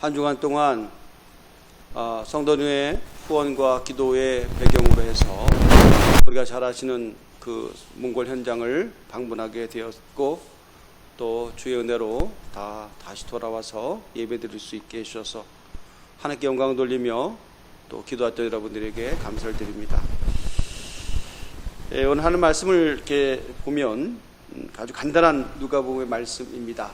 한 주간 동안 성도님의 후원과 기도의 배경으로 해서 우리가 잘 아시는 그 몽골 현장을 방문하게 되었고, 또 주의 은혜로 다시 돌아와서 예배드릴 수 있게 해주셔서 하나님께 영광을 돌리며 또 기도했던 여러분들에게 감사를 드립니다. 오늘 하는 말씀을 이렇게 보면 아주 간단한 누가복음의 말씀입니다.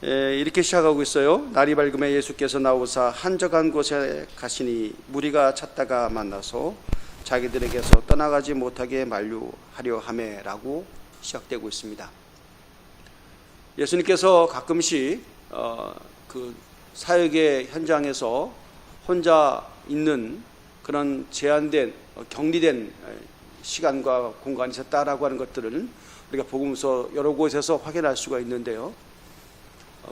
이렇게 시작하고 있어요. 날이 밝음에 예수께서 나오사 한적한 곳에 가시니 무리가 찾다가 만나서 자기들에게서 떠나가지 못하게 만류하려 하매라고 시작되고 있습니다. 예수님께서 가끔씩 그 사역의 현장에서 혼자 있는 그런 제한된 격리된 시간과 공간이 있었다라고 하는 것들을 우리가 복음서 여러 곳에서 확인할 수가 있는데요.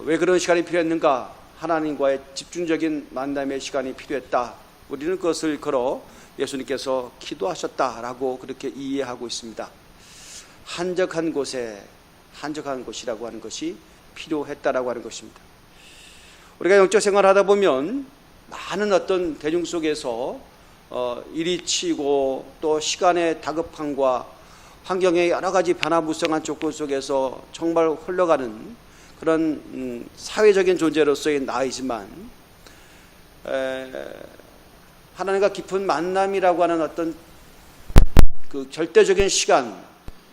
왜 그런 시간이 필요했는가? 하나님과의 집중적인 만남의 시간이 필요했다. 우리는 그것을 걸어 예수님께서 기도하셨다라고 그렇게 이해하고 있습니다. 한적한 곳이라고 하는 것이 필요했다라고 하는 것입니다. 우리가 영적 생활을 하다 보면 많은 어떤 대중 속에서 일이 치이고 또 시간의 다급함과 환경의 여러 가지 변화무쌍한 조건 속에서 정말 흘러가는 그런 사회적인 존재로서의 나이지만, 하나님과 깊은 만남이라고 하는 어떤 그 절대적인 시간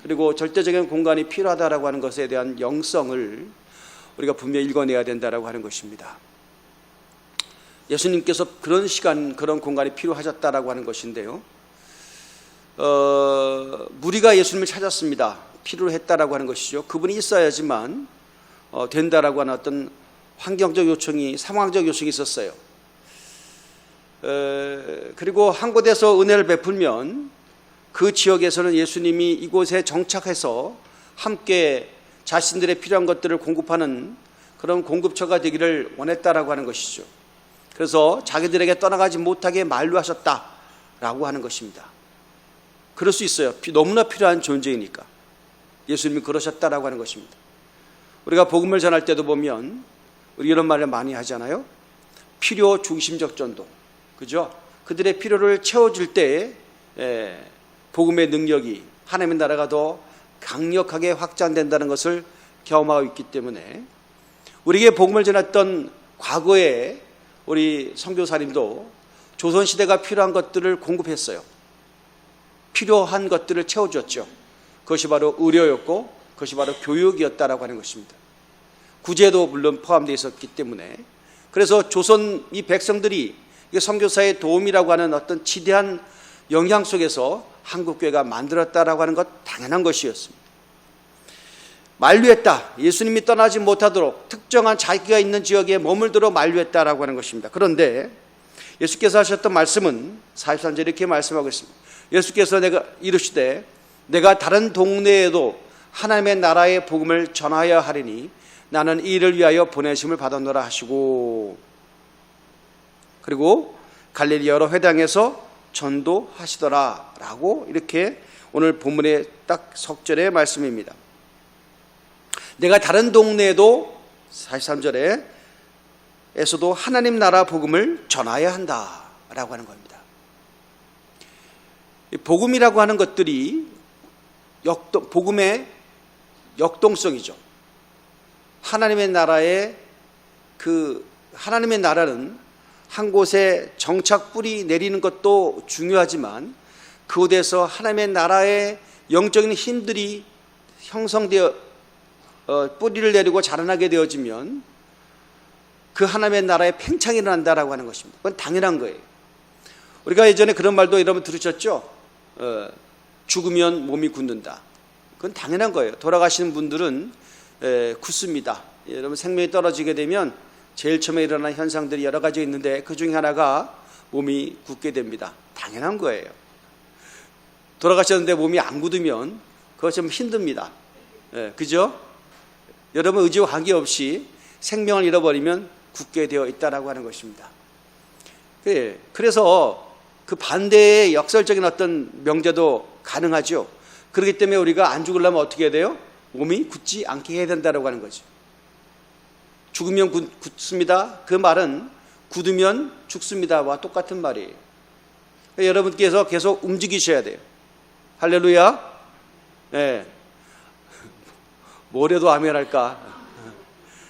그리고 절대적인 공간이 필요하다라고 하는 것에 대한 영성을 우리가 분명히 읽어내야 된다라고 하는 것입니다. 예수님께서 그런 시간, 그런 공간이 필요하셨다라고 하는 것인데요. 무리가 예수님을 찾았습니다. 필요했다라고 하는 것이죠. 그분이 있어야지만 된다라고 하는 어떤 환경적 요청이, 상황적 요청이 있었어요. 그리고 한 곳에서 은혜를 베풀면 그 지역에서는 예수님이 이곳에 정착해서 함께 자신들의 필요한 것들을 공급하는 그런 공급처가 되기를 원했다라고 하는 것이죠. 그래서 자기들에게 떠나가지 못하게 만류하셨다라고 하는 것입니다. 그럴 수 있어요. 너무나 필요한 존재이니까 예수님이 그러셨다라고 하는 것입니다. 우리가 복음을 전할 때도 보면 우리 이런 말을 많이 하잖아요. 필요 중심적 전도, 그죠? 그들의 필요를 채워줄 때 복음의 능력이, 하나님의 나라가 더 강력하게 확장된다는 것을 경험하고 있기 때문에 우리에게 복음을 전했던 과거에 우리 선교사님도 조선시대가 필요한 것들을 공급했어요. 필요한 것들을 채워줬죠. 그것이 바로 의료였고 그것이 바로 교육이었다라고 하는 것입니다. 구제도 물론 포함되어 있었기 때문에, 그래서 조선 이 백성들이 선교사의 도움이라고 하는 어떤 지대한 영향 속에서 한국교회가 만들었다라고 하는 것 당연한 것이었습니다. 만류했다. 예수님이 떠나지 못하도록 특정한 자기가 있는 지역에 머물도록 만류했다라고 하는 것입니다. 그런데 예수께서 하셨던 말씀은 43절 이렇게 말씀하고 있습니다. 예수께서 이르시되 내가 다른 동네에도 하나님의 나라의 복음을 전하여야 하리니 나는 이 일을 위하여 보내심을 받았노라 하시고, 그리고 갈릴리 여러 회당에서 전도하시더라 라고 이렇게 오늘 본문의 딱 석절의 말씀입니다. 내가 다른 동네에도 43절에 에서도 하나님 나라 복음을 전하여야 한다 라고 하는 겁니다. 복음이라고 하는 것들이 복음의 역동성이죠. 하나님의 나라는 한 곳에 정착 뿌리 내리는 것도 중요하지만 그곳에서 하나님의 나라의 영적인 힘들이 형성되어 뿌리를 내리고 자라나게 되어지면 그 하나님의 나라에 팽창이 일어난다라고 하는 것입니다. 그건 당연한 거예요. 우리가 예전에 그런 말도 여러분 들으셨죠? 죽으면 몸이 굳는다. 그건 당연한 거예요. 돌아가시는 분들은 굳습니다. 여러분 생명이 떨어지게 되면 제일 처음에 일어나는 현상들이 여러 가지 있는데 그 중에 하나가 몸이 굳게 됩니다. 당연한 거예요. 돌아가셨는데 몸이 안 굳으면 그것 좀 힘듭니다. 그죠? 여러분 의지와 관계없이 생명을 잃어버리면 굳게 되어 있다라고 하는 것입니다. 그래서 그 반대의 역설적인 어떤 명제도 가능하죠. 그렇기 때문에 우리가 안 죽으려면 어떻게 해야 돼요? 몸이 굳지 않게 해야 된다라고 하는 거죠. 죽으면 굳습니다. 그 말은 굳으면 죽습니다와 똑같은 말이에요. 여러분께서 계속 움직이셔야 돼요. 할렐루야. 네. 뭐래도 아멘 할까.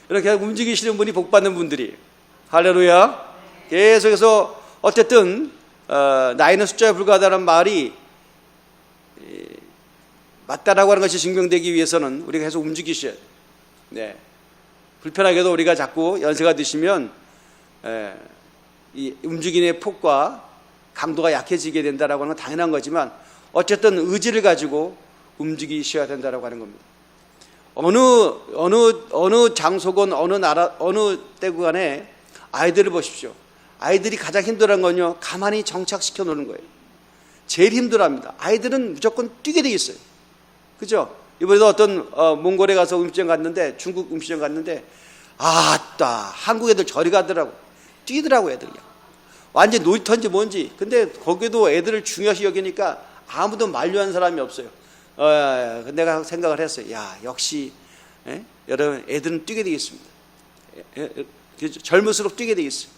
이렇게 움직이시는 분이 복받는 분들이. 할렐루야. 계속해서 어쨌든 나이는 숫자에 불과하다는 말이 맞다라고 하는 것이 증명되기 위해서는 우리가 계속 움직이셔야 돼요. 네. 불편하게도 우리가 자꾸 연세가 드시면 이 움직임의 폭과 강도가 약해지게 된다라고 하는 건 당연한 거지만 어쨌든 의지를 가지고 움직이셔야 된다라고 하는 겁니다. 어느 장소건 어느 나라 어느 때고 간에 아이들을 보십시오. 아이들이 가장 힘들어하는 건요, 가만히 정착시켜 놓는 거예요. 제일 힘들어합니다. 아이들은 무조건 뛰게 돼 있어요. 그죠? 이번에도 어떤 몽골에 가서 음식점 갔는데, 중국 음식점 갔는데, 아따, 한국 애들 저리 가더라고. 뛰더라고, 애들이. 완전 놀이터인지 뭔지. 근데 거기도 애들을 중요시 여기니까 아무도 만류하는 사람이 없어요. 내가 생각을 했어요. 야, 역시 여러분, 애들은 뛰게 되어 있습니다. 젊을수록 뛰게 되어 있어요.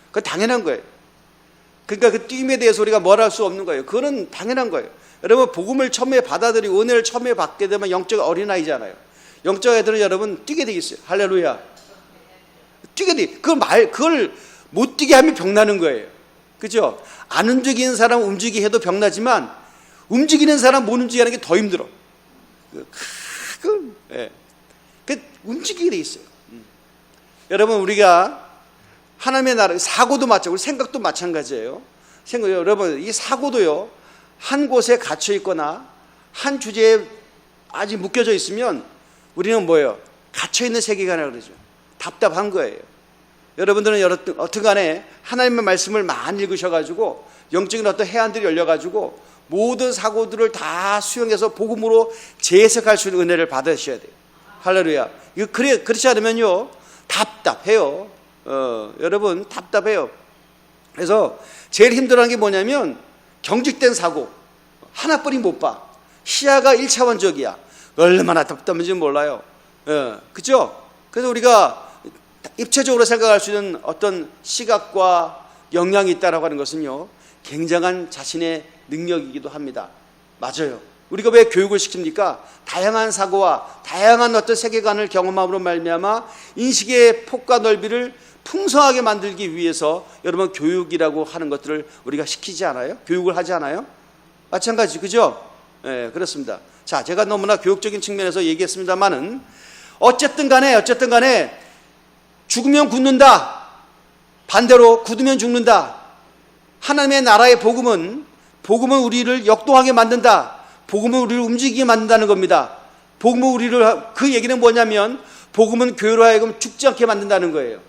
그건 당연한 거예요. 그러니까 그 뛰임에 대해서 우리가 뭘 할 수 없는 거예요. 그거는 당연한 거예요. 여러분, 복음을 처음에 받아들이고 은혜를 처음에 받게 되면 영적 어린아이잖아요. 영적 애들은 여러분 뛰게 돼 있어요. 할렐루야. 뛰게 돼. 그걸 못 뛰게 하면 병나는 거예요. 그죠? 안 움직이는 사람 움직이게 해도 병나지만 움직이는 사람 못 움직이게 하는 게 더 힘들어. 움직이게 돼 있어요. 여러분, 우리가 하나님의 나라, 사고도 마찬가지고 우리 생각도 마찬가지예요. 여러분, 이 사고도요, 한 곳에 갇혀 있거나 한 주제에 아직 묶여져 있으면 우리는 뭐예요? 갇혀 있는 세계관이라고 그러죠. 답답한 거예요. 여러분들은 어떻게 간에 하나님의 말씀을 많이 읽으셔가지고 영적인 어떤 해안들이 열려가지고 모든 사고들을 다 수용해서 복음으로 재해석할 수 있는 은혜를 받으셔야 돼요. 할렐루야. 그렇지 않으면요, 답답해요. 여러분, 답답해요. 그래서 제일 힘들어하는 게 뭐냐면 경직된 사고, 하나뿐이 못 봐. 시야가 1차원적이야. 얼마나 답답한지 몰라요. 그죠? 그래서 우리가 입체적으로 생각할 수 있는 어떤 시각과 역량이 있다라고 하는 것은요, 굉장한 자신의 능력이기도 합니다. 맞아요. 우리가 왜 교육을 시킵니까? 다양한 사고와 다양한 어떤 세계관을 경험함으로 말미암아 인식의 폭과 넓이를 풍성하게 만들기 위해서 여러분 교육이라고 하는 것들을 우리가 시키지 않아요? 교육을 하지 않아요? 마찬가지, 그죠? 네, 그렇습니다. 자, 제가 너무나 교육적인 측면에서 얘기했습니다만은 어쨌든 간에 죽으면 굳는다. 반대로 굳으면 죽는다. 하나님의 나라의 복음은 우리를 역동하게 만든다. 복음은 우리를 움직이게 만든다는 겁니다. 복음은 그 얘기는 뭐냐면 복음은 교회로 하여금 죽지 않게 만든다는 거예요.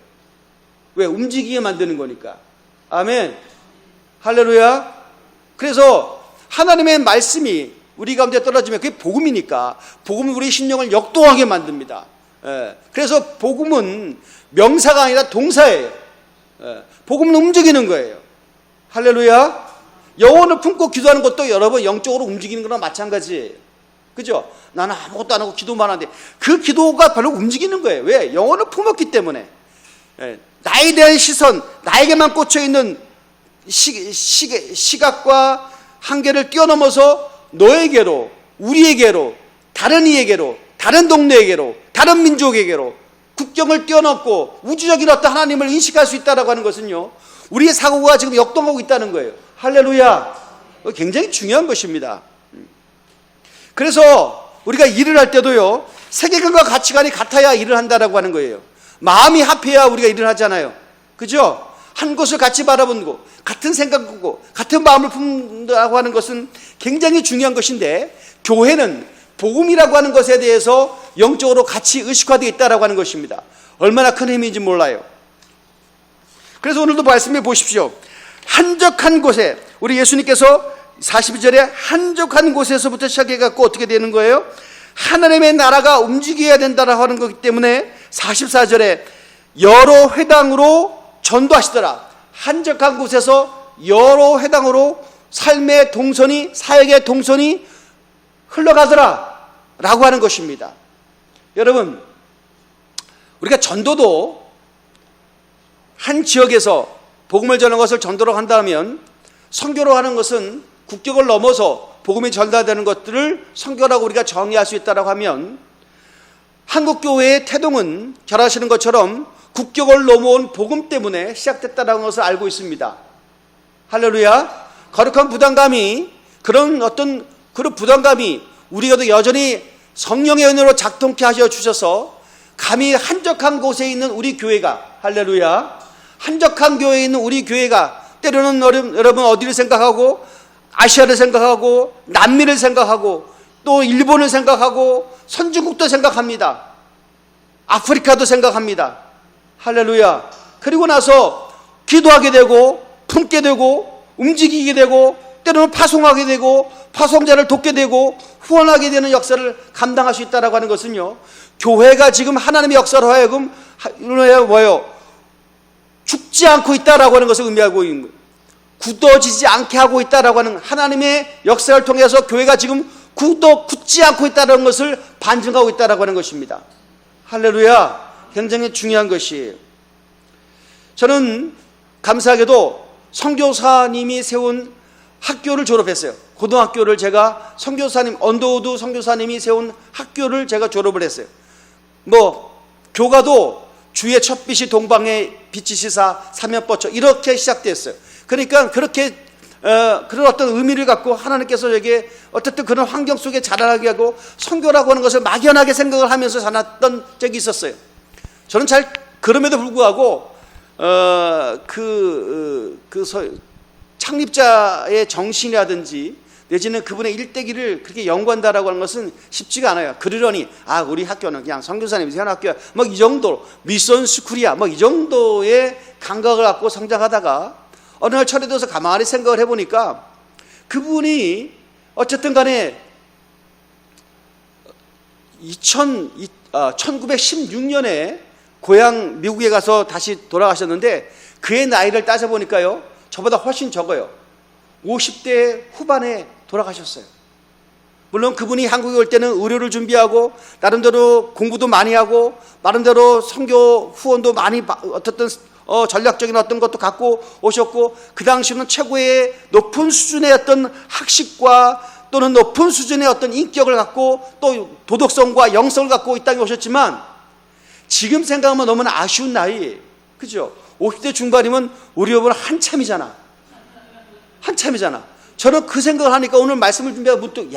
왜? 움직이게 만드는 거니까. 아멘. 할렐루야. 그래서 하나님의 말씀이 우리 가운데 떨어지면 그게 복음이니까 복음은 우리의 심령을 역동하게 만듭니다. 그래서 복음은 명사가 아니라 동사예요. 복음은 움직이는 거예요. 할렐루야. 영혼을 품고 기도하는 것도 여러분 영적으로 움직이는 거랑 마찬가지예요. 그죠? 나는 아무것도 안 하고 기도만 하는데 그 기도가 별로 움직이는 거예요. 왜? 영혼을 품었기 때문에. 나에 대한 시선, 나에게만 꽂혀있는 시각과 한계를 뛰어넘어서 너에게로, 우리에게로, 다른 이에게로, 다른 동네에게로, 다른 민족에게로 국경을 뛰어넘고 우주적인 어떤 하나님을 인식할 수 있다고 하는 것은요, 우리의 사고가 지금 역동하고 있다는 거예요. 할렐루야. 굉장히 중요한 것입니다. 그래서 우리가 일을 할 때도요, 세계관과 가치관이 같아야 일을 한다라고 하는 거예요. 마음이 합해야 우리가 일을 하잖아요. 그죠? 한 곳을 같이 바라보고 같은 생각하고 같은 마음을 품는다고 하는 것은 굉장히 중요한 것인데, 교회는 복음이라고 하는 것에 대해서 영적으로 같이 의식화되어 있다라고 하는 것입니다. 얼마나 큰 힘인지 몰라요. 그래서 오늘도 말씀해 보십시오. 한적한 곳에, 우리 예수님께서 42절에 한적한 곳에서부터 시작해갖고 어떻게 되는 거예요? 하나님의 나라가 움직여야 된다라고 하는 거기 때문에 44절에 여러 회당으로 전도하시더라. 한적한 곳에서 여러 회당으로 삶의 동선이, 사역의 동선이 흘러가더라 라고 하는 것입니다. 여러분, 우리가 전도도 한 지역에서 복음을 전하는 것을 전도로 한다면, 선교로 하는 것은 국경을 넘어서 복음이 전달되는 것들을 선교라고 우리가 정의할 수 있다고 하면, 한국교회의 태동은 잘 아시는 것처럼 국경을 넘어온 복음 때문에 시작됐다는 것을 알고 있습니다. 할렐루야. 거룩한 부담감이, 그런 부담감이 우리가도 여전히 성령의 은혜로 작동케 하셔 주셔서 감히 한적한 곳에 있는 우리 교회가, 할렐루야, 한적한 교회에 있는 우리 교회가 때로는 여러분 어디를 생각하고, 아시아를 생각하고, 남미를 생각하고, 또 일본을 생각하고, 선진국도 생각합니다. 아프리카도 생각합니다. 할렐루야. 그리고 나서 기도하게 되고, 품게 되고, 움직이게 되고, 때로는 파송하게 되고, 파송자를 돕게 되고, 후원하게 되는 역사를 감당할 수 있다고 하는 것은요, 교회가 지금 하나님의 역사로 하여금 뭐예요? 죽지 않고 있다라고 하는 것을 의미하고 있는 거예요. 굳어지지 않게 하고 있다라고 하는 하나님의 역사를 통해서 교회가 지금 굳지 않고 있다는 것을 반증하고 있다라고 하는 것입니다. 할렐루야. 굉장히 중요한 것이에요. 저는 감사하게도 선교사님이 세운 학교를 졸업했어요. 고등학교를 제가 언더우드 선교사님이 세운 학교를 제가 졸업을 했어요. 교가도 주의 첫 빛이 동방에 빛이시사 사면뻗쳐, 이렇게 시작됐어요. 그러니까 그렇게 그런 어떤 의미를 갖고 하나님께서 저에게 어쨌든 그런 환경 속에 자라나게 하고, 선교라고 하는 것을 막연하게 생각을 하면서 자랐던 적이 있었어요. 저는 그럼에도 불구하고 창립자의 정신이라든지 내지는 그분의 일대기를 그렇게 연구한다라고 하는 것은 쉽지가 않아요. 그러려니 우리 학교는 그냥 선교사님이 세운 학교야, 이 정도, 미션 스쿨이야, 이 정도의 감각을 갖고 성장하다가 어느 날 철이 들어서 가만히 생각을 해보니까, 그분이 어쨌든 간에 1916년에 고향 미국에 가서 다시 돌아가셨는데, 그의 나이를 따져보니까요, 저보다 훨씬 적어요. 50대 후반에 돌아가셨어요. 물론 그분이 한국에 올 때는 의료를 준비하고, 나름대로 공부도 많이 하고, 나름대로 선교 후원도 많이, 어쨌든 전략적인 어떤 것도 갖고 오셨고, 그 당시는 최고의 높은 수준의 어떤 학식과 또는 높은 수준의 어떤 인격을 갖고, 또 도덕성과 영성을 갖고 이 땅에 오셨지만, 지금 생각하면 너무나 아쉬운 나이예요. 그죠? 50대 중반이면 우리 여보는 한참이잖아. 저는 그 생각을 하니까 오늘 말씀을 준비하고 문득,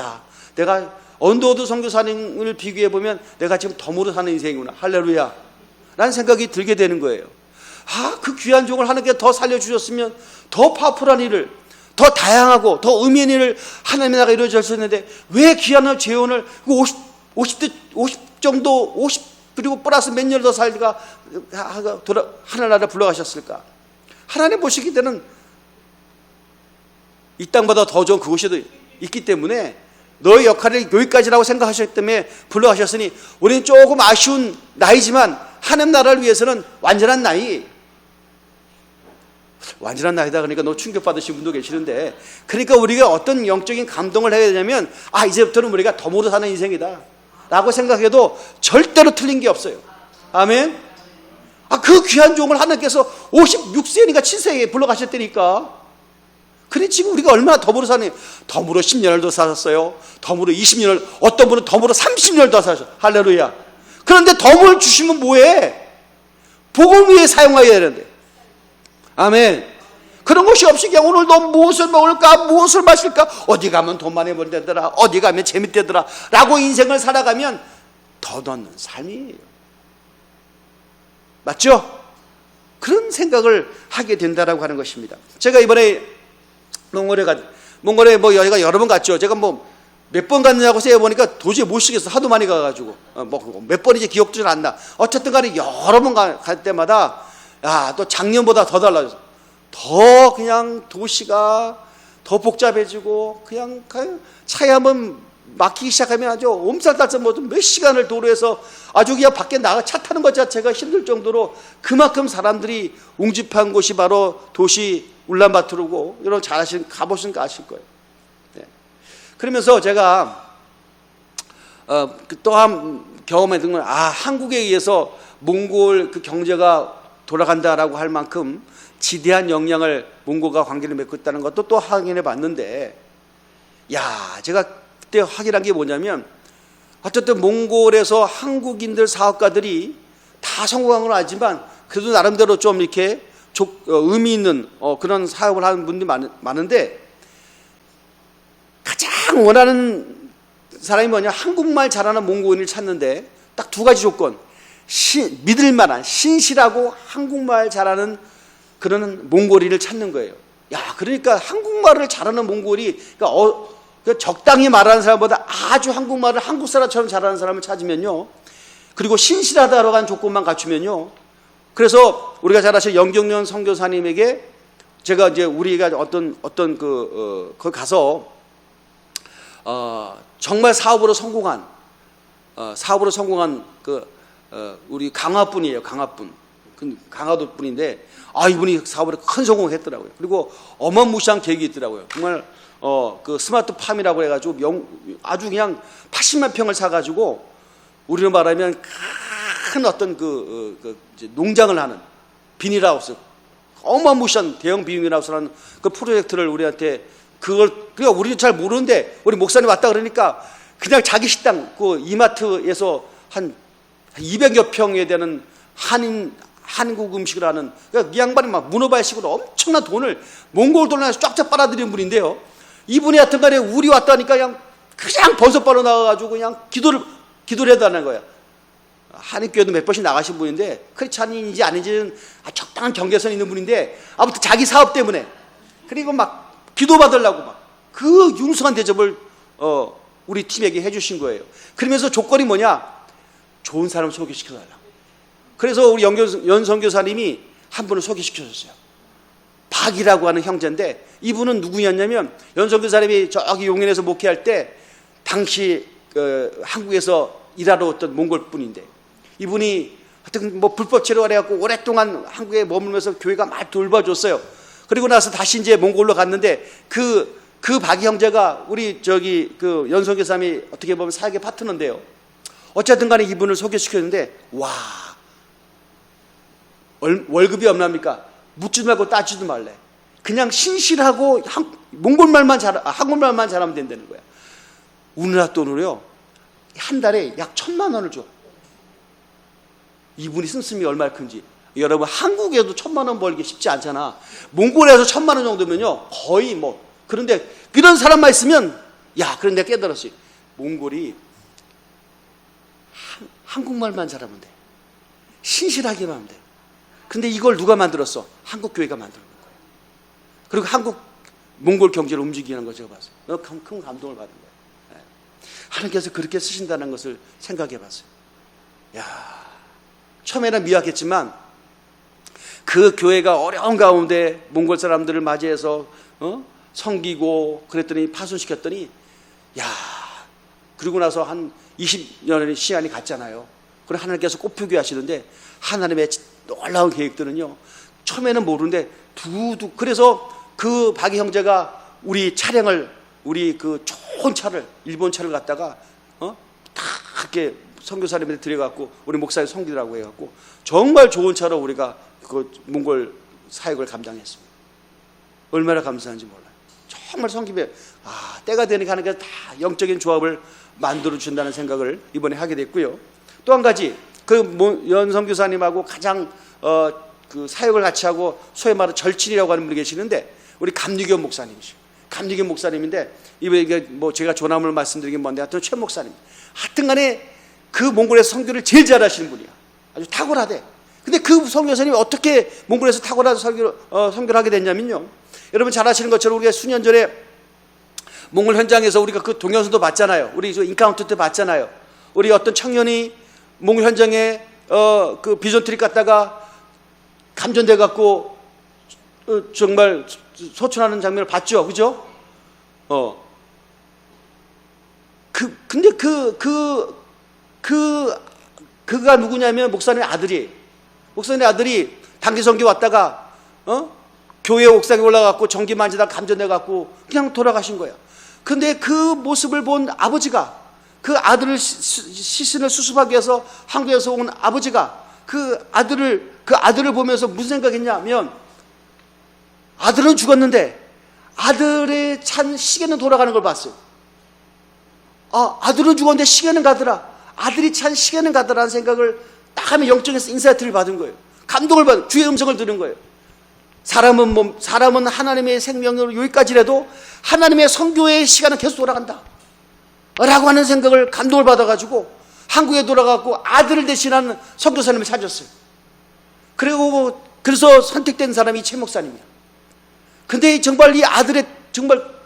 내가 언더우드 선교사님을 비교해보면 내가 지금 덤으로 사는 인생이구나, 할렐루야, 라는 생각이 들게 되는 거예요. 그 귀한 종을 하나님께 더 살려주셨으면 더 파워풀한 일을, 더 다양하고 더 의미 있는 일을 하나님의 나라가 이루어졌었는데, 왜 귀한 재혼을 50 정도, 50 그리고 플러스 몇 년을 더 살다가 하늘나라를 불러가셨을까? 하나님 보시기 때는 이 땅보다 더 좋은 그곳이 있기 때문에 너의 역할이 여기까지라고 생각하셨기 때문에 불러가셨으니, 우리는 조금 아쉬운 나이지만 하나님 나라를 위해서는 완전한 나이다 그러니까 너무 충격받으신 분도 계시는데, 그러니까 우리가 어떤 영적인 감동을 해야 되냐면, 이제부터는 우리가 덤으로 사는 인생이다 라고 생각해도 절대로 틀린 게 없어요. 아멘. 그 귀한 종을 하나님께서 56세니까 7세에 불러가셨다니까. 그래, 지금 우리가 얼마나 덤으로 사니? 덤으로 10년을 더 사셨어요. 덤으로 20년을, 어떤 분은 덤으로 30년을 더 사셨어요. 할렐루야. 그런데 덤을 주시면 뭐해? 복음 위에 사용해야 되는데. 아멘. 그런 것이 없이 그냥 오늘 너 무엇을 먹을까, 무엇을 마실까, 어디 가면 돈 많이 벌대더라, 어디 가면 재밌대더라 라고 인생을 살아가면 더 넣는 삶이에요. 맞죠? 그런 생각을 하게 된다라고 하는 것입니다. 제가 이번에 몽골에 여기가 여러 번 갔죠. 제가 몇 번 갔느냐고 세어보니까 도저히 못 쉬겠어. 하도 많이 가가지고. 몇 번인지 기억도 잘 안 나. 어쨌든 간에 여러 번 갈 때마다, 또 작년보다 더 달라졌어. 더 그냥 도시가 더 복잡해지고, 그냥 차에 한번 막히기 시작하면 아주 엄살딸싹 몇 시간을 도로에서 아주 그냥 밖에 나가 차 타는 것 자체가 힘들 정도로, 그만큼 사람들이 웅집한 곳이 바로 도시 울란바토르고, 여러분 가보시니까 아실 거예요. 그러면서 제가 경험했던 건 한국에 의해서 몽골 그 경제가 돌아간다라고 할 만큼 지대한 영향을 몽골과 관계를 맺고 있다는 것도 또 확인해 봤는데, 제가 그때 확인한 게 뭐냐면, 어쨌든 몽골에서 한국인들 사업가들이 다 성공한 건 아니지만 그래도 나름대로 좀 이렇게 의미 있는 그런 사업을 하는 분들이 많은데, 가장 원하는 사람이 뭐냐, 한국말 잘하는 몽골인을 찾는데 딱 두 가지 조건. 믿을 만한, 신실하고 한국말 잘하는 그런 몽골인을 찾는 거예요. 그러니까 한국말을 잘하는 몽골이, 그러니까 적당히 말하는 사람보다 아주 한국말을 한국 사람처럼 잘하는 사람을 찾으면요, 그리고 신실하다라고 하는 조건만 갖추면요, 그래서 우리가 잘 아시는 영경련 선교사님에게 제가 이제 우리가 어떤 거기 가서 정말 사업으로 성공한 우리 강화분이에요. 강화도 분인데, 이분이 사업으로 큰 성공을 했더라고요. 그리고 어마무시한 계획이 있더라고요. 정말 그 스마트팜이라고 해가지고 아주 그냥 80만 평을 사가지고, 우리로 말하면 큰 어떤 이제 농장을 하는 비닐하우스, 어마무시한 대형 비닐하우스라는 그 프로젝트를 우리한테, 그러니까 우리도 잘 모르는데 우리 목사님 왔다 그러니까 그냥 자기 식당 그 이마트에서 한 200여 평에 되는 한국 음식을 하는, 그러니까 이 양반이 막 문어발식으로 엄청난 돈을 몽골 돈을 쫙쫙 빨아들이는 분인데요, 이분이 하여튼 간에 우리 왔다니까 그냥 번석바로 나가가지고 그냥 기도를 해달라는 거야. 한인교회도 몇 번씩 나가신 분인데, 크리스찬인지 아닌지는 적당한 경계선 있는 분인데, 아무튼 자기 사업 때문에, 그리고 막 기도받으려고 막 그 융숭한 대접을 우리 팀에게 해주신 거예요. 그러면서 조건이 뭐냐, 좋은 사람을 소개시켜달라고. 그래서 우리 연선교사님이 한 분을 소개시켜줬어요. 박이라고 하는 형제인데, 이분은 누구였냐면, 연선교사님이 저기 용인에서 목회할 때 당시 한국에서 일하러 왔던 몽골 분인데, 이분이 하여튼 불법 체류를 해갖고 오랫동안 한국에 머물면서 교회가 많이 돌봐줬어요. 그리고 나서 다시 이제 몽골로 갔는데, 그 박이 형제가 우리 연선교사님이 어떻게 보면 사역의 파트너인데요, 어쨌든 간에 이분을 소개시켰는데, 월급이 얼마입니까? 묻지도 말고 따지도 말래. 그냥 신실하고 한국말만 잘하면 된다는 거야. 우리나라 돈으로요, 한 달에 약 1,000만 원을 줘. 이분이 씀씀이 얼마나 큰지. 여러분, 한국에도 1,000만 원 벌기 쉽지 않잖아. 몽골에서 1,000만 원 정도면요, 거의 그런데 그런 사람만 있으면, 그런데 깨달았어요. 몽골이 한국말만 잘하면 돼. 신실하기만 하면 돼. 근데 이걸 누가 만들었어? 한국 교회가 만드는 거예요. 그리고 몽골 경제를 움직이는 거 제가 봤어요. 큰 감동을 받은 거예요. 하나님께서 그렇게 쓰신다는 것을 생각해 봤어요. 처음에는 미약했지만 그 교회가 어려운 가운데 몽골 사람들을 맞이해서 섬기고 그랬더니 파손시켰더니, 그리고 나서 한 20년의 시간이 갔잖아요. 그리고 하나님께서 꽃피우게 하시는데, 하나님의 놀라운 계획들은요, 처음에는 모르는데 그래서 그 박이 형제가 우리 그 좋은 차를, 일본 차를 갖다가 다 이렇게 선교사님한테 들여갖고 우리 목사님 섬기라고 해갖고 정말 좋은 차로 우리가 그 몽골 사역을 감당했습니다. 얼마나 감사한지 몰라요. 정말 섬김에 때가 되니까 하나님께서 다 영적인 조합을 만들어 주신다는 생각을 이번에 하게 됐고요. 또 한 가지, 연선교사님하고 가장 그 사역을 같이 하고 소위 말하는 절친이라고 하는 분이 계시는데, 우리 감리교 목사님이시죠. 감리교 목사님인데, 이게 제가 조남을 말씀드리긴 뭔데, 하여튼 최 목사님. 하여튼간에 그 몽골에서 선교를 제일 잘하시는 분이야. 아주 탁월하대. 근데 그 선교사님이 어떻게 몽골에서 탁월한 선교를 하게 됐냐면요, 여러분 잘 아시는 것처럼 우리가 수년 전에 몽골 현장에서 우리가 그 동영상도 봤잖아요. 우리 인카운트 때 봤잖아요. 우리 어떤 청년이 몽골 현장에 그 비전 트립 갔다가 감전돼 갖고 정말 소천하는 장면을 봤죠, 그죠? 근데 그가 누구냐면 목사님의 아들이 단기 선교 왔다가 교회 옥상에 올라가고 전기 만지다가 감전돼 갖고 그냥 돌아가신 거야. 근데 그 모습을 본 아버지가 그 아들을 시신을 수습하기 위해서 한국에서 온 아버지가 그 아들을 보면서 무슨 생각했냐면, 아들은 죽었는데 아들의 찬 시계는 돌아가는 걸 봤어요. 아들은 죽었는데 시계는 가더라. 아들이 찬 시계는 가더라는 생각을 딱 하면 영적에서 인사이트를 받은 거예요. 감동을 받은, 주의 음성을 들은 거예요. 사람은 하나님의 생명으로 여기까지라도 하나님의 선교의 시간은 계속 돌아간다 라고 하는 생각을, 감동을 받아가지고 한국에 돌아가고 아들을 대신하는 선교사님을 찾았어요. 그래서 선택된 사람이 최 목사님이에요. 근데 정말 이 아들의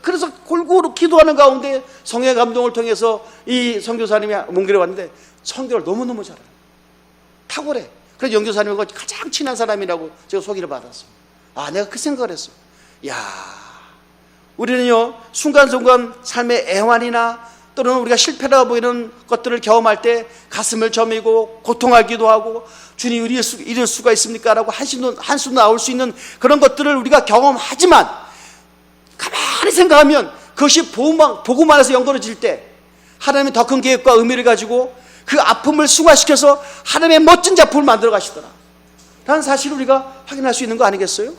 그래서 골고루 기도하는 가운데 성령의 감동을 통해서 이 선교사님이 몽골에 왔는데 선교를 너무너무 잘해요. 탁월해. 그래서 영교사님과 가장 친한 사람이라고 제가 소개를 받았어요. 내가 그 생각을 했어요. 우리는요, 순간순간 삶의 애환이나 또는 우리가 실패라고 보이는 것들을 경험할 때 가슴을 저미고 고통하기도 하고, 주님 이럴 수가 있습니까? 라고 한숨 나올 수 있는 그런 것들을 우리가 경험하지만, 가만히 생각하면 그것이 복음 안에서 연결해질 때 하나님의 더 큰 계획과 의미를 가지고 그 아픔을 승화시켜서 하나님의 멋진 작품을 만들어 가시더라 라는 사실을 우리가 확인할 수 있는 거 아니겠어요?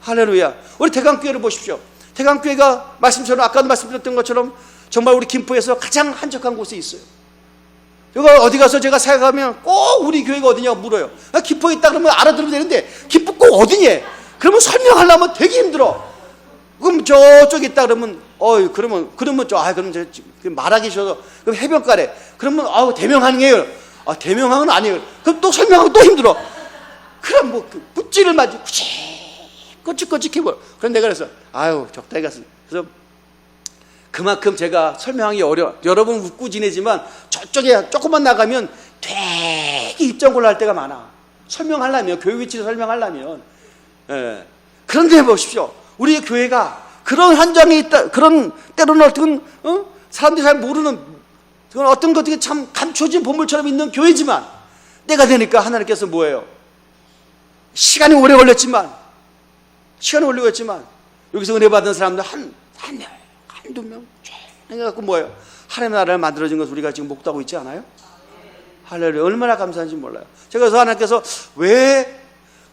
할렐루야. 우리 대강교회를 보십시오. 대강교회가 아까도 말씀드렸던 것처럼 정말 우리 김포에서 가장 한적한 곳에 있어요. 여기 어디 가서 제가 생각하면 꼭 우리 교회가 어디냐고 물어요. 김포에 있다 그러면 알아들으면 되는데, 김포 꼭 어디니? 그러면 설명하려면 되게 힘들어. 그럼 저쪽에 있다 그러면 그러면 말하기 싫어서, 그럼 해변가래. 그러면 대명항이에요. 대명항은 아니에요. 그럼 또 설명하기 또 힘들어. 그럼 굿지를 맞지 꼬치꼬치해버려. 그럼 내가 그래서 적당히 갔어. 그래서 그만큼 제가 설명하기 어려워. 여러분 웃고 지내지만 저쪽에 조금만 나가면 되게 입장곤란 할 때가 많아. 설명하려면, 교회 위치를 설명하려면. 그런데 보십시오. 우리 교회가 그런 현장에 있다, 그런 때로는 어떤 사람들이 잘 모르는 그런 어떤 것들이 참 감춰진 보물처럼 있는 교회지만, 때가 되니까 하나님께서 뭐예요? 시간이 오래 걸렸지만 여기서 은혜 받은 사람들 한두 명 해갖고 뭐예요? 하나님의 나라를 만들어진 것을 우리가 지금 목도하고 있지 않아요? 할렐루야. 얼마나 감사한지 몰라요. 제가 그래서 하나님께서 왜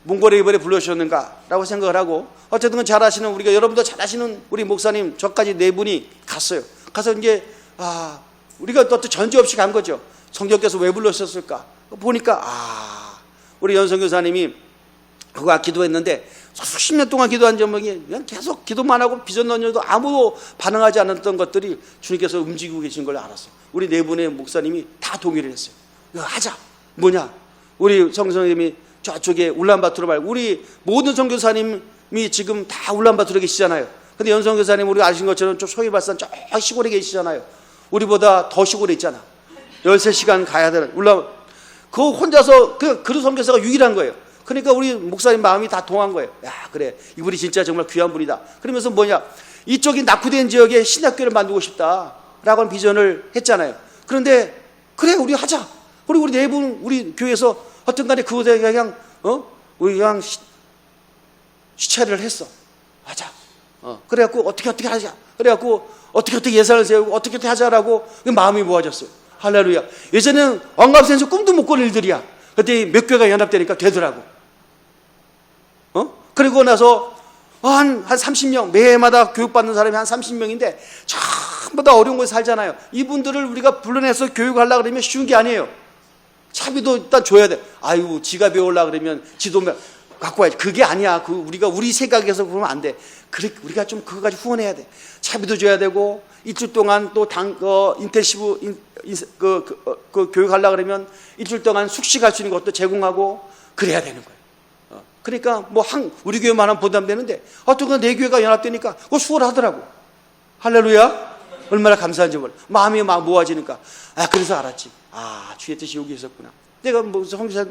몽골에 이번에 불러주셨는가라고 생각을 하고, 어쨌든 우리가 여러분도 잘 아시는 우리 목사님, 저까지 네 분이 갔어요. 가서 이제 우리가 또 전제 없이 간 거죠. 성령께서 왜 불러주셨을까 보니까 우리 연성 교사님이 그거 기도했는데 수십 년 동안 기도한 제목이 그냥 계속 기도만 하고 비전 던져도 아무도 반응하지 않았던 것들이 주님께서 움직이고 계신 걸 알았어요. 우리 네 분의 목사님이 다 동의를 했어요. 이거 하자. 뭐냐? 우리 성교사님이 저쪽에 울란바토르 말고, 우리 모든 선교사님이 지금 다 울란바토르에 계시잖아요. 근데 연성 교사님 우리가 아시는 것처럼 좀 소위 말해서 저 시골에 계시잖아요. 우리보다 더 시골에 있잖아. 13시간 가야 되는 그 혼자서 그런 선교사가 유일한 거예요. 그러니까 우리 목사님 마음이 다 동한 거예요. 그래, 이분이 진짜 정말 귀한 분이다. 그러면서 이쪽이 낙후된 지역에 신약교회를 만들고 싶다라고 하는 비전을 했잖아요. 그런데 그래, 우리 하자. 우리 네 분 우리 교회에서 어떤 간에 그곳에 우리 그냥 시찰을 했어. 하자. 그래갖고 어떻게 하자. 그래갖고 어떻게 예산을 세우고 어떻게 하자라고 마음이 모아졌어요. 할렐루야. 예전에는 왕갑센서 꿈도 못 꿀 일들이야. 그때 몇 교회가 연합되니까 되더라고. 그리고 나서 한 30명, 매해마다 교육받는 사람이 한 30명인데 전부 다 어려운 곳에 살잖아요. 이분들을 우리가 불러내서 교육하려고 그러면 쉬운 게 아니에요. 차비도 일단 줘야 돼. 지가 배우려고 그러면 지도 갖고 와야지. 그게 아니야. 우리 생각에서 그러면 안 돼. 그래, 우리가 좀 그거까지 후원해야 돼. 차비도 줘야 되고, 일주일 동안 또 인텐시브 교육하려고 그러면 일주일 동안 숙식할 수 있는 것도 제공하고 그래야 되는 거예요. 그러니까 우리 교회만 하면 부담되는데 어떤 네 교회가 연합되니까 그거 수월하더라고. 할렐루야. 얼마나 감사한지 몰라. 마음이 막 모아지니까. 그래서 알았지. 주의 뜻이 여기 있었구나. 내가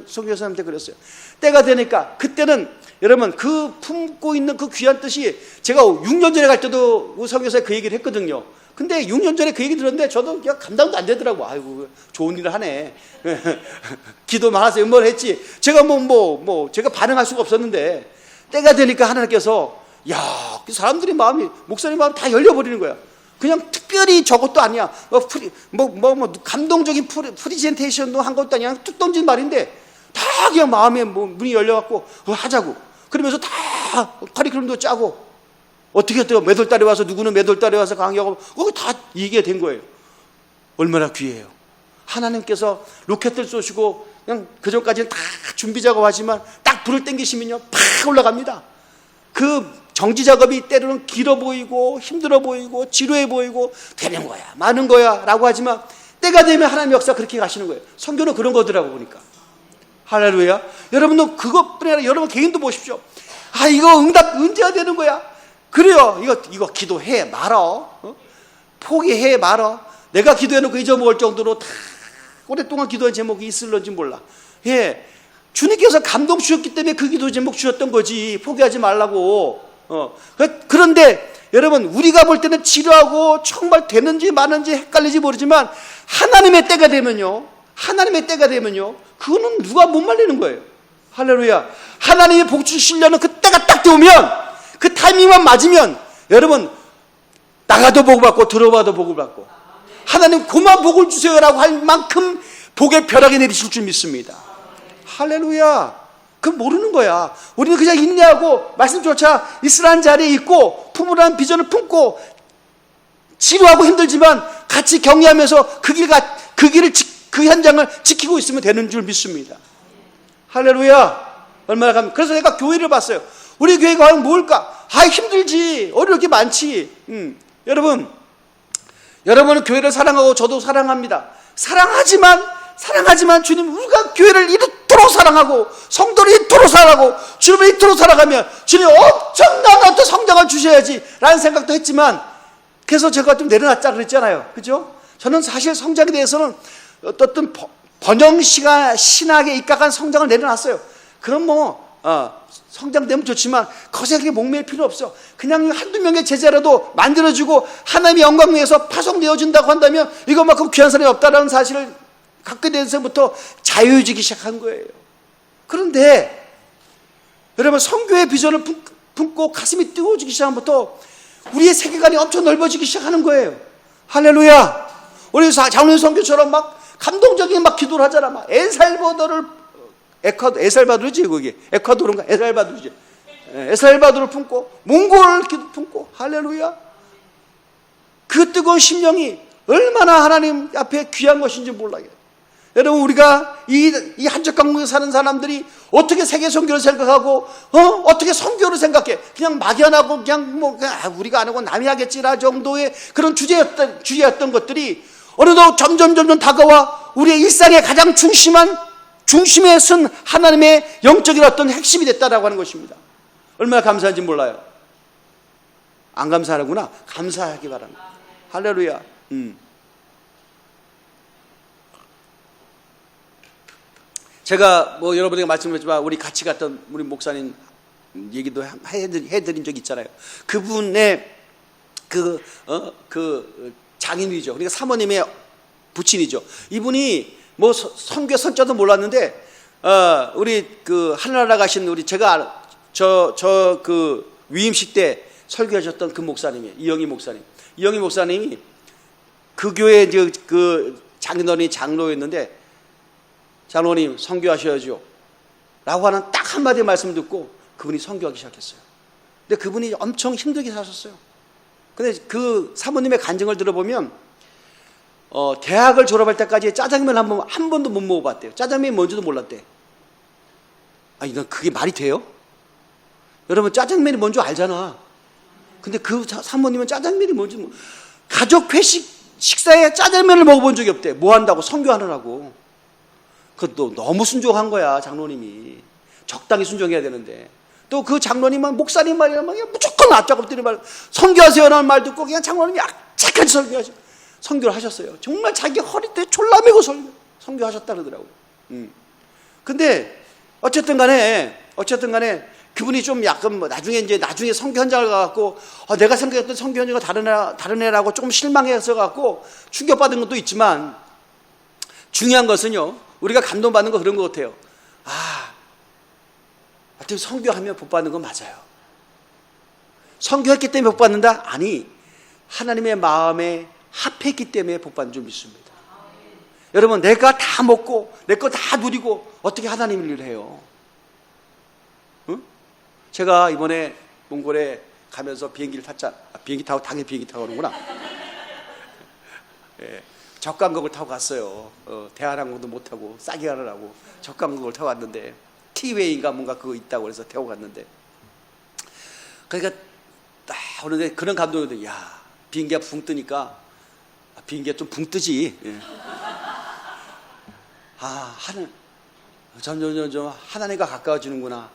성교사님한테 그랬어요. 때가 되니까, 그때는 여러분 품고 있는 그 귀한 뜻이, 제가 6년 전에 갈 때도 성교사에 그 얘기를 했거든요. 근데 6년 전에 그 얘기 들었는데 저도 그냥 감당도 안 되더라고. 좋은 일을 하네. 기도만 하세요. 뭘 했지. 제가 제가 반응할 수가 없었는데, 때가 되니까 하나님께서 그 사람들의 마음이, 목사님 마음이 다 열려버리는 거야. 그냥 특별히 저것도 아니야. 감동적인 프리젠테이션도 한 것도 아니야. 툭 던진 말인데 다 그냥 마음에 문이 열려갖고 하자고. 그러면서 다 커리큘럼도 짜고 어떻게 또 몇 월 달에 와서 누구는 몇 월 달에 와서 강의하고 그거 다 얘기가 된 거예요. 얼마나 귀해요. 하나님께서 로켓을 쏘시고 그냥 그전까지는 다 준비 작업하지만 딱 불을 땡기시면요 팍 올라갑니다. 그 정지 작업이 때로는 길어 보이고 힘들어 보이고 지루해 보이고 되는 거야 많은 거야 라고 하지만 때가 되면 하나님의 역사 그렇게 가시는 거예요. 성경은 그런 거더라고 보니까. 할렐루야. 여러분도 그것뿐 아니라 여러분 개인도 보십시오. 이거 응답 언제야 되는 거야. 그래요. 이거 기도해 말어. 포기해 말어. 내가 기도해놓고 잊어먹을 정도로 다 오랫동안 기도한 제목이 있을런지 몰라. 예, 주님께서 감동 주셨기 때문에 그 기도 제목 주셨던 거지. 포기하지 말라고. 그런데 여러분 우리가 볼 때는 지루하고 정말 되는지 마는지 헷갈리지 모르지만 하나님의 때가 되면요 그거는 누가 못 말리는 거예요. 할렐루야. 하나님의 복 주시려는 그 때가 딱 되면 그 타이밍만 맞으면 여러분 나가도 복을 받고 들어봐도 복을 받고 하나님 그만 복을 주세요라고 할 만큼 복의 벼락이 내리실 줄 믿습니다. 할렐루야. 그건 모르는 거야. 우리는 그냥 인내하고 말씀조차 있으라는 자리에 있고 품으라는 비전을 품고 지루하고 힘들지만 같이 격려하면서 그 현장을 지키고 있으면 되는 줄 믿습니다. 할렐루야. 얼마나 감사합니다. 그래서 내가 교회를 봤어요. 우리 교회가 과연 뭘까? 힘들지. 어려울 게 많지. 여러분은 교회를 사랑하고 저도 사랑합니다. 사랑하지만 주님 우리가 교회를 이토록 사랑하고 성도를 이토록 사랑하고 주님을 이토록 사랑하면 주님 엄청난 어떤 성장을 주셔야지 라는 생각도 했지만 그래서 제가 좀 내려놨자 그랬잖아요. 그죠? 저는 사실 성장에 대해서는 어떤 번영 신학에 입각한 성장을 내려놨어요. 그럼 성장되면 좋지만 거세게 목매일 필요 없어. 그냥 한두 명의 제자라도 만들어주고 하나님의 영광 위해서 파송되어진다고 한다면 이것만큼 귀한 사람이 없다는 사실을 갖게 돼서부터 자유해지기 시작한 거예요. 그런데 여러분 선교의 비전을 품고 가슴이 뜨거워지기 시작하면부터 우리의 세계관이 엄청 넓어지기 시작하는 거예요. 할렐루야. 우리 장로님 선교처럼 막 감동적인 막 기도를 하잖아. 막 에살바도르지 거기 에콰도르인가 에살바도르지. 에살바도르를 품고 몽골을 품고 할렐루야. 그 뜨거운 심령이 얼마나 하나님 앞에 귀한 것인지 몰라요. 여러분 우리가 이 한적강국에 사는 사람들이 어떻게 세계 선교를 생각하고 어떻게 선교를 생각해. 그냥 막연하고 그냥 우리가 안 하고 남이 하겠지라 정도의 그런 주제였던 것들이 어느덧 점점 다가와 우리의 일상의 가장 중심에 선 하나님의 영적인 어떤 핵심이 됐다라고 하는 것입니다. 얼마나 감사한지 몰라요. 안 감사하는구나. 감사하기 바랍니다. 할렐루야. 제가 여러분에게 말씀드렸지만 우리 같이 갔던 우리 목사님 얘기도 해드린 적이 있잖아요. 그분의 장인이죠. 그러니까 사모님의 부친이죠. 이분이 선교 선자도 몰랐는데 우리 하늘나라 가신 우리 제가 위임식 때 설교하셨던 그 목사님이에요. 이영희 목사님이 그 교회 장인어른이 장로였는데 장로님 선교하셔야죠 라고 하는 딱 한마디 말씀 듣고 그분이 선교하기 시작했어요. 근데 그분이 엄청 힘들게 사셨어요. 근데 그 사모님의 간증을 들어보면 대학을 졸업할 때까지 짜장면 한 번도 못 먹어봤대요. 짜장면이 뭔지도 몰랐대. 넌 그게 말이 돼요? 여러분 짜장면이 뭔지 알잖아. 근데 그 사모님은 짜장면이 뭔지 가족 회식 식사에 짜장면을 먹어본 적이 없대. 뭐 한다고? 선교하느라고. 그것도 너무 순종한 거야. 장로님이 적당히 순종해야 되는데 또 그 장로님은 목사님 말이라면 무조건 아짜고들이 말 선교하세요라는 말 듣고 그냥 장로님이 악착같이 선교를 하셨어요. 정말 자기 허리띠에 졸라매고 선교하셨다 그러더라고요. 근데 어쨌든 간에 그분이 좀 약간 나중에 선교 현장을 가갖고 내가 생각했던 선교 현장과 다른 애라고 조금 실망해서 갖고 충격받은 것도 있지만 중요한 것은요. 우리가 감동받는 거 그런 것 같아요. 어떻게 선교하면 복 받는 건 맞아요. 선교했기 때문에 복 받는다? 아니, 하나님의 마음에 합했기 때문에 복 받는 줄 믿습니다. 여러분, 내가 다 먹고 내 거 다 누리고 어떻게 하나님 일을 해요? 응? 제가 이번에 몽골에 가면서 비행기를 탔잖아. 비행기 타고 당연히 비행기 타고 오는구나. 예, 저가항공을 타고 갔어요. 대한항공도 못 타고 싸게 가느라고 저가항공을 타고 갔는데 티웨이인가 뭔가 그거 있다고 그래서 태워 갔는데, 그러니까 딱 오는데 그런 감동이, 야, 비행기가 붕 뜨니까, 비행기가 좀 붕 뜨지. 예. 점점 하나님과 가까워지는구나.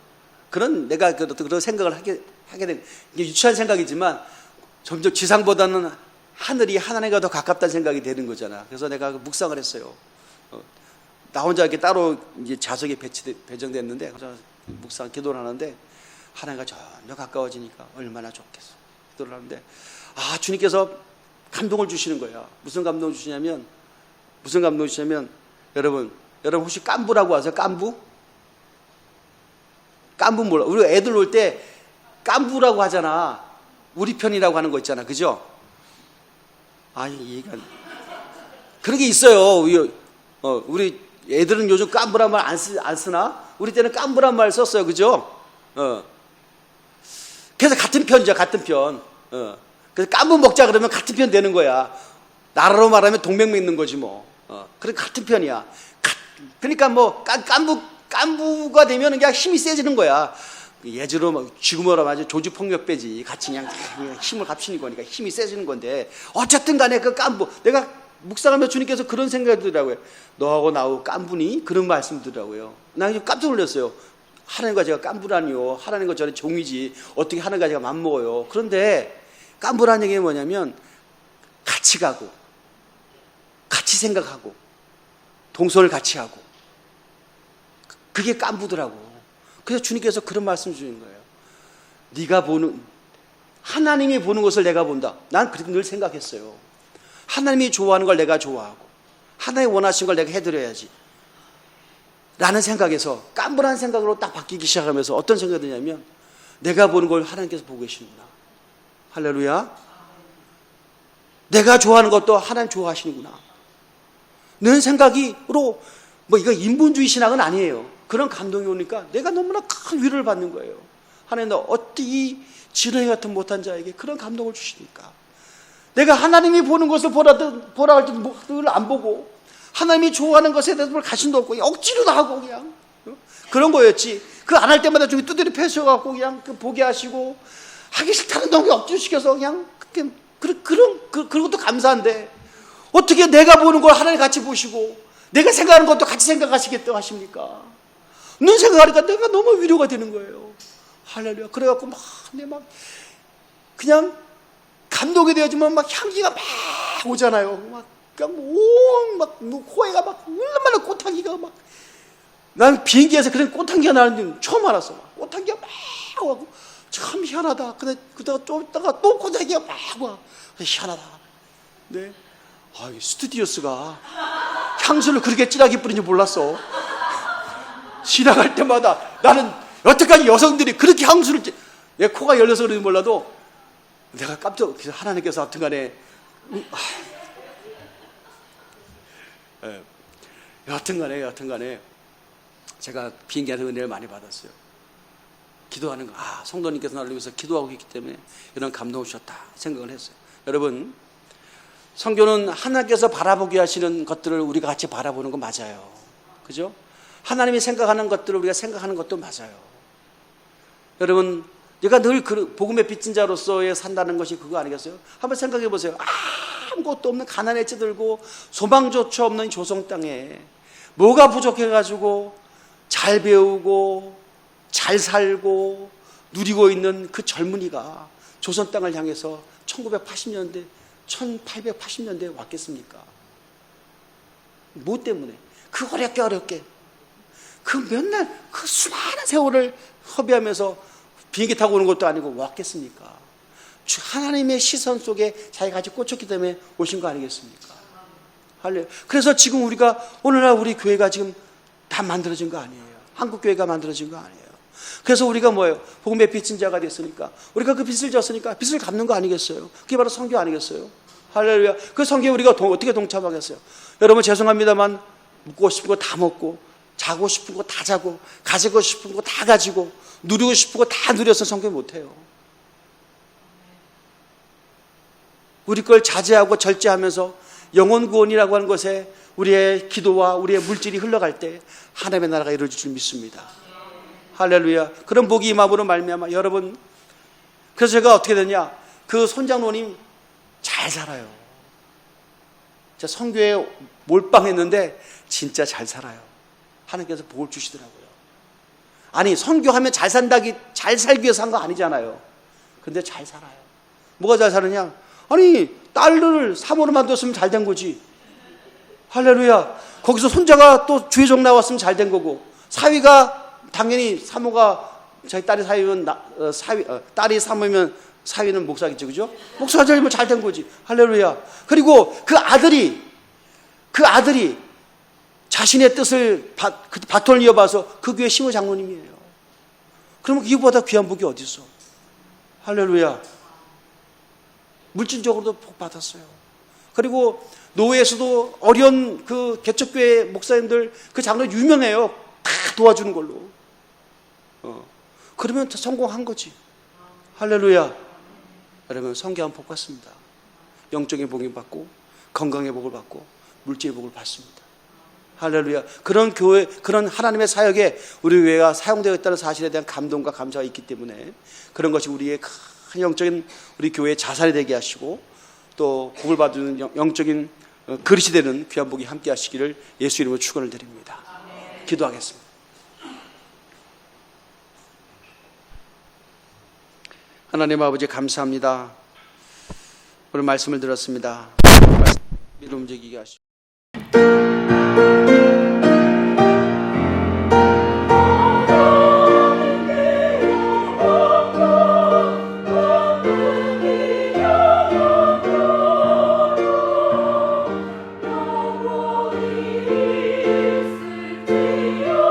그런 내가 그런 생각을 하게 된, 이게 유치한 생각이지만 점점 지상보다는 하늘이 하나님과 더 가깝다는 생각이 되는 거잖아. 그래서 내가 묵상을 했어요. 나 혼자 이렇게 따로 이제 좌석에 배정됐는데, 그래서 묵상 기도를 하는데 하나님과 점점 가까워지니까 얼마나 좋겠어. 기도를 하는데, 주님께서 감동을 주시는 거야. 무슨 감동을 주시냐면 여러분 혹시 깐부라고 아세요? 깐부 몰라? 우리 애들 놀 때 깐부라고 하잖아. 우리 편이라고 하는 거 있잖아, 그죠? 이해가 그런 게 있어요. 우리 애들은 요즘 깐부란 말 안 쓰나? 우리 때는 깐부란 말 썼어요, 그죠? 그래서 같은 편이죠, 같은 편. 그래서 깐부 먹자 그러면 같은 편 되는 거야. 나라로 말하면 동맹 맺는 거지 뭐. 그러니까 같은 편이야. 그러니까 뭐 깐부가 되면 그냥 힘이 세지는 거야. 예전으로 지금으로 말하면 조직폭력배지. 같이 그냥 힘을 합치는 거니까 힘이 세지는 건데, 어쨌든 간에 그 깐부, 내가 묵상하며 주님께서 그런 생각이 들더라고요. 너하고 나하고 깐부니? 그런 말씀 들더라고요. 나 깜짝 놀랐어요. 하나님과 제가 깐부라니요. 하나님과 저는 종이지. 어떻게 하나님과 제가 맞먹어요. 그런데 깐부라는 얘기가 뭐냐면 같이 가고 같이 생각하고 동서를 같이 하고, 그게 깐부더라고. 그래서 주님께서 그런 말씀 주시는 거예요. 네가 보는, 하나님이 보는 것을 내가 본다. 난 그렇게 늘 생각했어요. 하나님이 좋아하는 걸 내가 좋아하고 하나님이 원하시는 걸 내가 해드려야지 라는 생각에서 깐부라는 생각으로 딱 바뀌기 시작하면서 어떤 생각이 드냐면, 내가 보는 걸 하나님께서 보고 계시는구나. 할렐루야. 내가 좋아하는 것도 하나님 좋아하시는구나. 는 생각으로, 이거 인본주의 신앙은 아니에요. 그런 감동이 오니까 내가 너무나 큰 위로를 받는 거예요. 하나님, 너 어떻게 이 지렁이 같은 못한 자에게 그런 감동을 주시니까. 내가 하나님이 보는 것을 보라 할 때 늘 안 보고, 하나님이 좋아하는 것에 대해서 별 관심도 없고 억지로 다 하고 그냥 그런 거였지. 그 안 할 때마다 중에 두드려 패셔갖고 그냥 보게 하시고, 하기 싫다는 동기 억지로 시켜서 그냥 그런 것도 감사한데, 어떻게 내가 보는 걸 하나님 같이 보시고 내가 생각하는 것도 같이 생각하시겠다고 하십니까? 눈 생각하니까 내가 너무 위로가 되는 거예요. 할렐루야. 그래갖고 그냥 감동이 되어지면 향기가 막 오잖아요. 호해가 얼마나 꽃향기가 난 비행기에서 그런 꽃향기가 나는 줄 처음 알았어. 꽃향기가 막 와고 참 희한하다. 근데 그러다가 좀 있다가 또 꽃향기가 막 와. 희한하다. 네. 스튜디오스가 향수를 그렇게 진하게 뿌리는지 몰랐어. 지나갈 때마다 나는 여태까지 여성들이 그렇게 향수를, 내 코가 열려서 그런지 몰라도 내가 깜짝, 하나님께서 하여튼 간에 여하튼 간에 제가 비행기 안에서 은혜를 많이 받았어요. 기도하는 거, 성도님께서 나를 위해서 기도하고 있기 때문에 이런 감동을 주셨다 생각을 했어요. 여러분, 성경은 하나님께서 바라보게 하시는 것들을 우리가 같이 바라보는 거 맞아요. 그죠? 하나님이 생각하는 것들을 우리가 생각하는 것도 맞아요. 여러분, 내가 늘 복음의 빚진 자로서의 산다는 것이 그거 아니겠어요? 한번 생각해 보세요. 아무것도 없는 가난에 찌들고 소망조차 없는 조성 땅에 뭐가 부족해가지고 잘 배우고 잘 살고 누리고 있는 그 젊은이가 조선 땅을 향해서 1980년대 1880년대에 왔겠습니까? 뭐 때문에? 그 어렵게 그 몇날 그 수많은 세월을 허비하면서 비행기 타고 오는 것도 아니고 왔겠습니까? 하나님의 시선 속에 자기가 같이 꽂혔기 때문에 오신 거 아니겠습니까? 할렐루야. 그래서 지금 오늘날 우리 교회가 지금 다 만들어진 거 아니에요. 한국 교회가 만들어진 거 아니에요. 그래서 우리가 뭐예요? 복음의 빚진 자가 됐으니까, 우리가 그 빚을 졌으니까 빚을 갚는 거 아니겠어요? 그게 바로 선교 아니겠어요? 할렐루야. 그 선교에 우리가 어떻게 동참하겠어요? 여러분 죄송합니다만 먹고 싶은 거 다 먹고, 자고 싶은 거 다 자고, 가지고 싶은 거 다 가지고, 누리고 싶은 거 다 누려서 선교 못해요. 우리 걸 자제하고 절제하면서 영혼 구원이라고 하는 것에 우리의 기도와 우리의 물질이 흘러갈 때 하나님의 나라가 이루어질 줄 믿습니다. 할렐루야. 그런 복이 임함으로 말미암아 여러분, 그래서 제가 어떻게 되냐, 그 손장로님 잘 살아요. 제가 선교에 몰빵했는데 진짜 잘 살아요. 하나님께서 복을 주시더라고요. 아니, 선교하면 잘 살기 위해서 한 거 아니잖아요. 근데 잘 살아요. 뭐가 잘 사느냐? 아니, 딸을 사모로만 뒀으면 잘 된 거지. 할렐루야. 거기서 손자가 또 주의종 나왔으면 잘 된 거고, 사위가 당연히 사모가 자기 딸이 사위면 딸이 사모면 사위는 목사겠죠, 그죠? 목사가 되면 잘 된 거지. 할렐루야. 그리고 그 아들이 자신의 뜻을 바톤을 이어봐서 그 교회 심우 장로님이에요. 그러면 이거보다 귀한 복이 어디 있어? 할렐루야. 물질적으로도 복 받았어요. 그리고 노예에서도 어려운 그 개척교회 목사님들, 그 장로 유명해요. 다 도와주는 걸로. 그러면 성공한 거지. 할렐루야. 여러분, 성교한 복 받습니다. 영적인 복을 받고, 건강의 복을 받고, 물질의 복을 받습니다. 할렐루야. 그런 교회, 그런 하나님의 사역에 우리 교회가 사용되어 있다는 사실에 대한 감동과 감사가 있기 때문에 그런 것이 우리의 큰 영적인 우리 교회의 자산이 되게 하시고, 또 복을 받는 영적인 그릇이 되는 귀한 복이 함께 하시기를 예수 이름으로 축원을 드립니다. 기도하겠습니다. 하나님 아버지, 감사합니다. 오늘 말씀을 들었습니다. 믿음 움직이게 하시고 영원히 있을지어